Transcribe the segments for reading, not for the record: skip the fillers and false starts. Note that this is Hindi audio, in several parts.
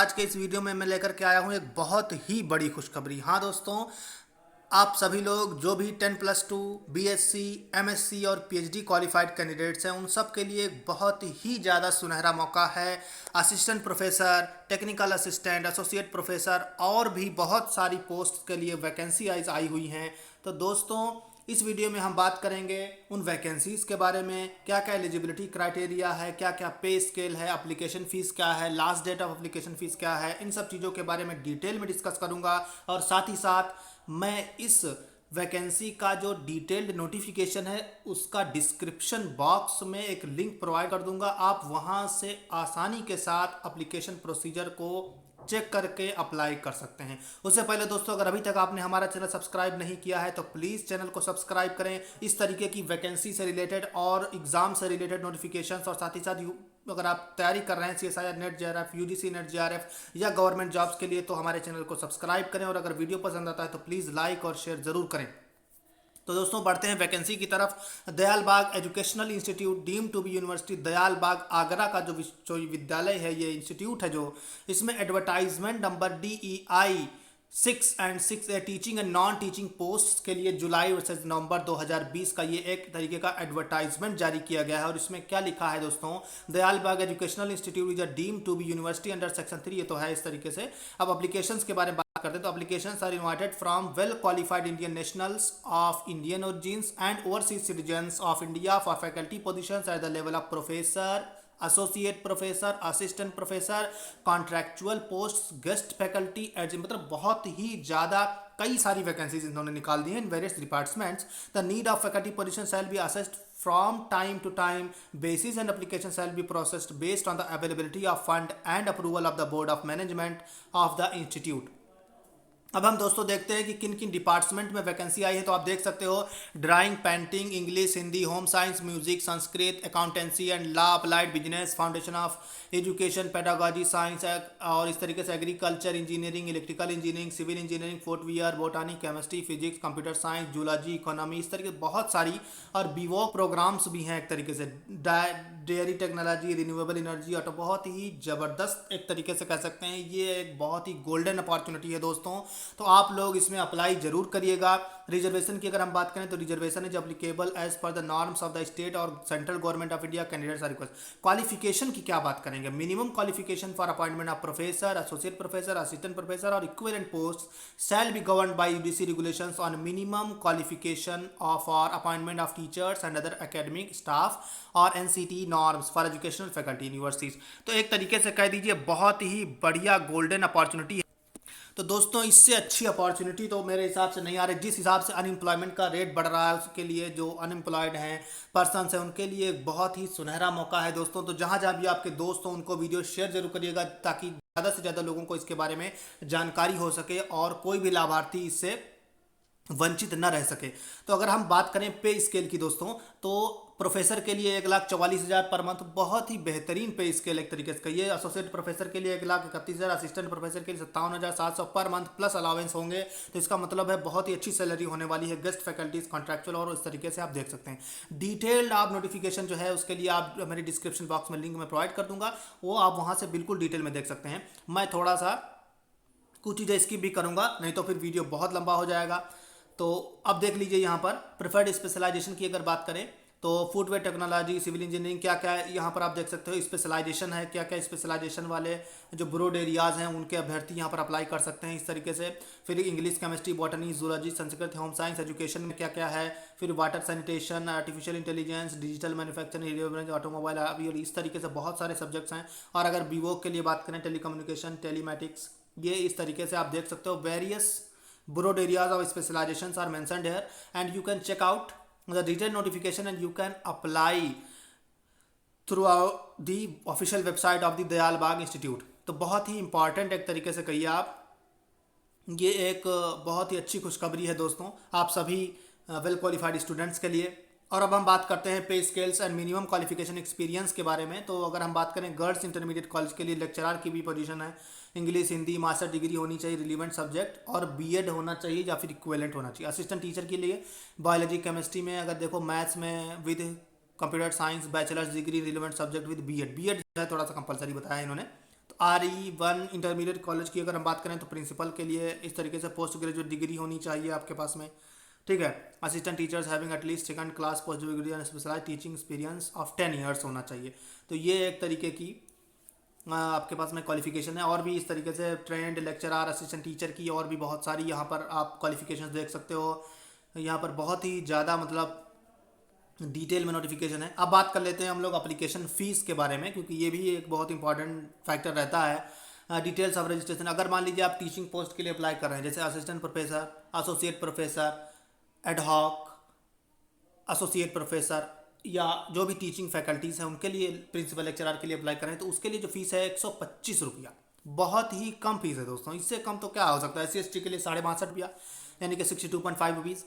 आज के इस वीडियो में मैं लेकर के आया हूं एक बहुत ही बड़ी खुशखबरी। हाँ दोस्तों, आप सभी लोग जो भी 10+2 बीएससी, एमएससी और पीएचडी क्वालिफाइड कैंडिडेट्स हैं, उन सब के लिए एक बहुत ही ज़्यादा सुनहरा मौका है। Assistant professor, technical assistant, associate professor और भी बहुत सारी पोस्ट के लिए वैकेंसी आई हुई हैं। तो दोस्तों, इस वीडियो में हम बात करेंगे उन वैकेंसीज़ के बारे में, क्या क्या एलिजिबिलिटी क्राइटेरिया है, क्या क्या पे स्केल है, एप्लीकेशन फ़ीस क्या है, last date of application fees क्या है। इन सब चीज़ों के बारे में डिटेल में डिस्कस करूंगा और साथ ही साथ मैं इस वैकेंसी का जो डिटेल्ड नोटिफिकेशन है उसका डिस्क्रिप्शन बॉक्स में एक लिंक प्रोवाइड कर दूंगा। आप वहां से आसानी के साथ एप्लीकेशन प्रोसीजर को चेक करके अप्लाई कर सकते हैं। उससे पहले दोस्तों, अगर अभी तक आपने हमारा चैनल सब्सक्राइब नहीं किया है तो प्लीज़ चैनल को सब्सक्राइब करें। इस तरीके की वैकेंसी से रिलेटेड और एग्ज़ाम से रिलेटेड नोटिफिकेशंस और साथ ही साथ अगर आप तैयारी कर रहे हैं CSIR net JRF, UGC net JRF या गवर्नमेंट जॉब्स के लिए, तो हमारे चैनल को सब्सक्राइब करें और अगर वीडियो पसंद आता है तो प्लीज़ लाइक और शेयर ज़रूर करें। तो दोस्तों, बढ़ते हैं वैकेंसी की तरफ। Dayal Bagh educational institute deem to be university Dayal Bagh Agra का जो विश्वविद्यालय है, ये इंस्टीट्यूट है, जो इसमें advertisement number DEI 6 and 6A teaching and non teaching post के लिए जुलाई वर्सेज नवंबर 2020 का ये एक तरीके का एडवर्टाइजमेंट जारी किया गया है। और इसमें क्या लिखा है दोस्तों, Dayal Bagh educational institute is a deem to be university under section 3। ये तो है इस तरीके से। अब एप्लीकेशंस के बारे में बात करते हैं तो applications are invited from well qualified Indian nationals of Indian origins and overseas citizens of India for faculty positions at the level of professor, associate professor, assistant professor, contractual post, guest faculty as, मतलब बहुत ही ज़्यादा कई सारी वैकेंसीज इन्होंने निकाल दी हैं in various departments. The need of faculty position shall be assessed from time to time basis and application shall be processed based on the availability of fund and approval of the board of management of the institute। अब हम दोस्तों देखते हैं कि किन किन डिपार्टमेंट में वैकेंसी आई है। तो आप देख सकते हो, drawing, painting, English, Hindi, home science, music, Sanskrit, accountancy and law, applied business, foundation of education, pedagogy science और इस तरीके से agriculture, engineering, electrical engineering, civil engineering, footwear, botany, chemistry, physics, computer science, zoology, economy, इस तरीके बहुत सारी और बीवो प्रोग्राम्स भी हैं एक तरीके से, डेयरी टेक्नोलॉजी, रिन्यूएबल एनर्जी, और बहुत ही ज़बरदस्त एक तरीके से कह सकते हैं। ये एक बहुत ही गोल्डन अपॉर्चुनिटी है दोस्तों, तो आप लोग इसमें अप्लाई जरूर करिएगा। रिजर्वेशन की अगर हम बात करें तो reservation is applicable as per the norms of the state और central government of India. Candidates are request. Qualification की क्या बात करेंगे? Minimum qualification for appointment of professor, associate professor, assistant professor और equivalent post shall be governed by UGC regulations on minimum qualification for appointment of teachers and other academic staff और NCT norms for educational faculty universities. तो एक तरीके से कह दीजिए बहुत ही बढ़िया गोल्डन अपॉर्चुनिटी है। तो दोस्तों, इससे अच्छी अपॉर्चुनिटी तो मेरे हिसाब से नहीं आ रही। जिस हिसाब से अनएम्प्लॉयमेंट का रेट बढ़ रहा है, उसके लिए जो अनएम्प्लॉयड हैं पर्सनस हैं, उनके लिए एक बहुत ही सुनहरा मौका है दोस्तों। तो जहाँ जहाँ भी आपके दोस्त हों, उनको वीडियो शेयर जरूर करिएगा ताकि ज़्यादा से ज़्यादा लोगों को इसके बारे में जानकारी हो सके और कोई भी लाभार्थी इससे वंचित न रह सके। तो अगर हम बात करें पे स्केल की दोस्तों, तो प्रोफेसर के लिए 1,44,000 पर मंथ, बहुत ही बेहतरीन पे स्केल एक तरीके से कहिए। एसोसिएट प्रोफेसर के लिए 1,31,000, असिस्टेंट प्रोफेसर के लिए 57,700 पर मंथ प्लस अलाउंस होंगे। तो इसका मतलब है बहुत ही अच्छी सैलरी होने वाली है। गेस्ट फैकल्टीज, कॉन्ट्रैक्चुअल और इस तरीके से आप देख सकते हैं। डिटेल्ड आप नोटिफिकेशन जो है उसके लिए आप मेरे डिस्क्रिप्शन बॉक्स में लिंक में प्रोवाइड कर दूंगा, वो आप वहाँ से बिल्कुल डिटेल में देख सकते हैं। मैं थोड़ा सा कुछ चीज़ें स्किप भी करूँगा, नहीं तो फिर वीडियो बहुत लंबा हो जाएगा। तो अब देख लीजिए यहाँ पर प्रेफर्ड स्पेशलाइजेशन की अगर बात करें तो फुटवेयर टेक्नोलॉजी, सिविल इंजीनियरिंग, क्या क्या यहाँ पर आप देख सकते हो स्पेशलाइजेशन है। क्या क्या स्पेशलाइजेशन वाले जो ब्रॉड एरियाज़ हैं उनके अभ्यर्थी यहाँ पर अप्लाई कर सकते हैं इस तरीके से। फिर English, chemistry, botany, zoology, Sanskrit, home science, education में क्या क्या है। फिर water sanitation, artificial intelligence, digital manufacturing, automobile, और इस तरीके से बहुत सारे सब्जेक्ट्स हैं। और अगर बीवो के लिए बात करें, टेलीकम्युनिकेशन, टेलीमैटिक्स, ये इस तरीके से आप देख सकते हो। Various broad areas of specializations are mentioned here and you can check out the detailed notification and you can apply throughout the official website of the Dayal Bagh institute. तो बहुत ही इंपॉर्टेंट एक तरीके से कहिए आप, ये एक बहुत ही अच्छी खुशखबरी है दोस्तों आप सभी वेल क्वालिफाइड स्टूडेंट्स के लिए। और अब हम बात करते हैं पे scales and minimum qualification experience के बारे में। तो अगर हम बात करें गर्ल्स इंटरमीडिएट कॉलेज के लिए लेक्चरर की भी पोजीशन है। इंग्लिश, हिंदी, मास्टर डिग्री होनी चाहिए रिलीवेंट सब्जेक्ट और बीएड होना चाहिए या फिर इक्विवेलेंट होना चाहिए। असिस्टेंट टीचर के लिए बायोलॉजी, केमिस्ट्री में अगर देखो, मैथ्स में with computer science bachelors degree relevant subject with BEd. BEd जो है थोड़ा सा कंपलसरी बताया है इन्होंने। तो RE1 इंटरमीडिएट कॉलेज की अगर हम बात करें तो प्रिंसिपल के लिए इस तरीके से पोस्ट ग्रेजुएट डिग्री होनी चाहिए आपके पास में, ठीक है। Assistant teachers having at least second class post degree and specialized teaching experience of 10 years होना चाहिए। तो ये एक तरीके की आपके पास में क्वालिफिकेशन है। और भी इस तरीके से ट्रेंड लेक्चरर असिस्टेंट टीचर की और भी बहुत सारी यहाँ पर आप क्वालिफिकेशंस देख सकते हो। यहाँ पर बहुत ही ज़्यादा मतलब डिटेल में नोटिफिकेशन है। अब बात कर लेते हैं हम लोग एप्लीकेशन फ़ीस के बारे में, क्योंकि ये भी एक बहुत इंपॉर्टेंट फैक्टर रहता है। डिटेल्स ऑफ रजिस्ट्रेशन, अगर मान लीजिए आप टीचिंग पोस्ट के लिए अप्लाई कर रहे हैं, जैसे assistant professor, associate professor, ad hoc, associate professor या जो भी टीचिंग फैकल्टीज़ हैं उनके लिए प्रिंसिपल लेक्चरर के लिए अप्लाई करें, तो उसके लिए जो फीस है 125 रुपया, बहुत ही कम फीस है दोस्तों। इससे कम तो क्या हो सकता है। SC/ST के लिए 62.5 रुपया, यानी कि 62.5 rupees.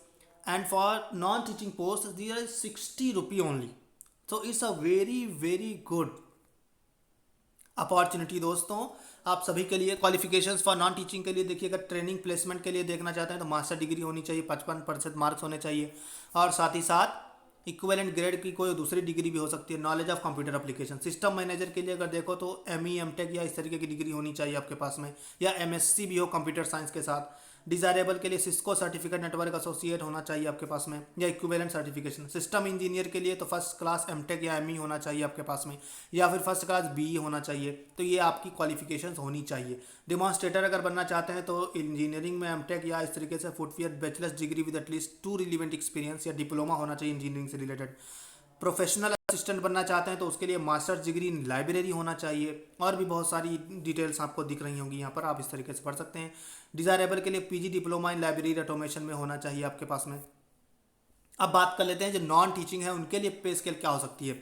And for non teaching post there is 60 rupee only. तो it's a very very good opportunity दोस्तों आप सभी के लिए। क्वालिफिकेशंस फॉर नॉन टीचिंग के लिए देखिए, अगर ट्रेनिंग प्लेसमेंट के लिए देखना चाहते हैं तो मास्टर डिग्री होनी चाहिए, 55% मार्क्स होने चाहिए, और साथ ही साथ इक्विवेलेंट ग्रेड की कोई दूसरी डिग्री भी हो सकती है। Knowledge of computer application, system manager के लिए अगर देखो तो ME MTech या इस तरीके की डिग्री होनी चाहिए आपके पास में, या MSc भी हो कंप्यूटर साइंस के साथ। डिजायरेबल के लिए सिस्को सर्टिफिकेट नेटवर्क एसोसिएट होना चाहिए आपके पास में, या इक्विवेलेंट सर्टिफिकेशन। सिस्टम इंजीनियर के लिए तो फर्स्ट क्लास MTech या ME होना चाहिए आपके पास में, या फिर फर्स्ट क्लास BE होना चाहिए। तो ये आपकी क्वालिफिकेशंस होनी चाहिए। डिमॉन्स्ट्रेटर अगर बनना चाहते हैं तो इंजीनियरिंग में MTech या इस तरीके से footwear bachelors degree with at least 2 relevant experience या डिप्लोमा होना चाहिए इंजीनियरिंग से रिलेटेड। प्रोफेशनल असिस्टेंट बनना चाहते हैं तो उसके लिए मास्टर्स डिग्री इन लाइब्रेरी होना चाहिए। और भी बहुत सारी डिटेल्स आपको दिख रही होंगी यहाँ पर, आप इस तरीके से पढ़ सकते हैं। डिजायरेबल के लिए PG diploma in library automation में होना चाहिए आपके पास में। अब बात कर लेते हैं जो नॉन टीचिंग है उनके लिए पे स्केल क्या हो सकती है।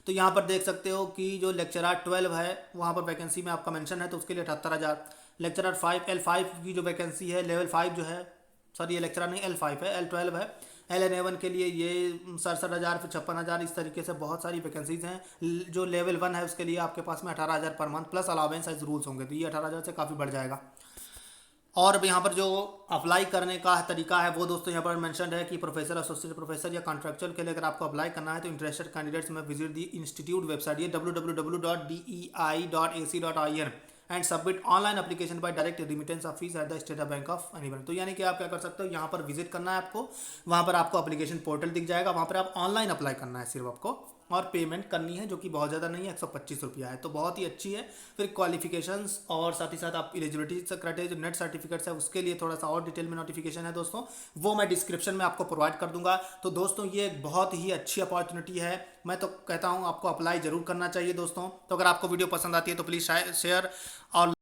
तो यहाँ पर देख सकते हो कि जो लेक्चरर 12 है वहाँ पर वैकेंसी में आपका मेंशन है, तो उसके लिए 78,000। लेक्चरर 5 L5 की जो वैकेंसी है, लेवल 5 जो है, सॉरी ये लेक्चरर नहीं L5 है, L12 है। LN1 के लिए ये 67,000, फिर 56,000, इस तरीके से बहुत सारी वैकेंसीज हैं। जो लेवल 1 है उसके लिए आपके पास में 18,000 पर month plus allowance as rules होंगे, तो ये 18,000 से काफ़ी बढ़ जाएगा। और अब यहाँ पर जो अप्लाई करने का तरीका है वो दोस्तों यहाँ पर मेंशन है कि प्रोफेसर, एसोसिएट प्रोफेसर या कॉन्ट्रैक्चुअल के लिए अगर आपको अप्लाई करना है तो इंटरेस्टेड कैंडिडेट्स में विजिट दी इंस्टीट्यूट वेबसाइट, ये www.dei.ac.in and submit online application by direct remittance of fees at the state bank of anyone. तो यानी कि आप क्या कर सकते हो, यहाँ पर विजिट करना है आपको, वहाँ पर आपको एप्लीकेशन पोर्टल दिख जाएगा, वहाँ पर आप ऑनलाइन अप्लाई करना है सिर्फ आपको, और पेमेंट करनी है जो कि बहुत ज़्यादा नहीं है, 125 रुपया है। तो बहुत ही अच्छी है। फिर क्वालिफिकेशंस और साथ ही साथ आप एलिजिबिलिटी क्राइटेरिया जो नेट सर्टिफिकेट्स है उसके लिए थोड़ा सा और डिटेल में नोटिफिकेशन है दोस्तों, वो मैं डिस्क्रिप्शन में आपको प्रोवाइड कर दूंगा। तो दोस्तों ये एक बहुत ही अच्छी अपॉर्चुनिटी है, मैं तो कहता हूँ आपको अप्लाई जरूर करना चाहिए दोस्तों। तो अगर आपको वीडियो पसंद आती है तो प्लीज़ शेयर और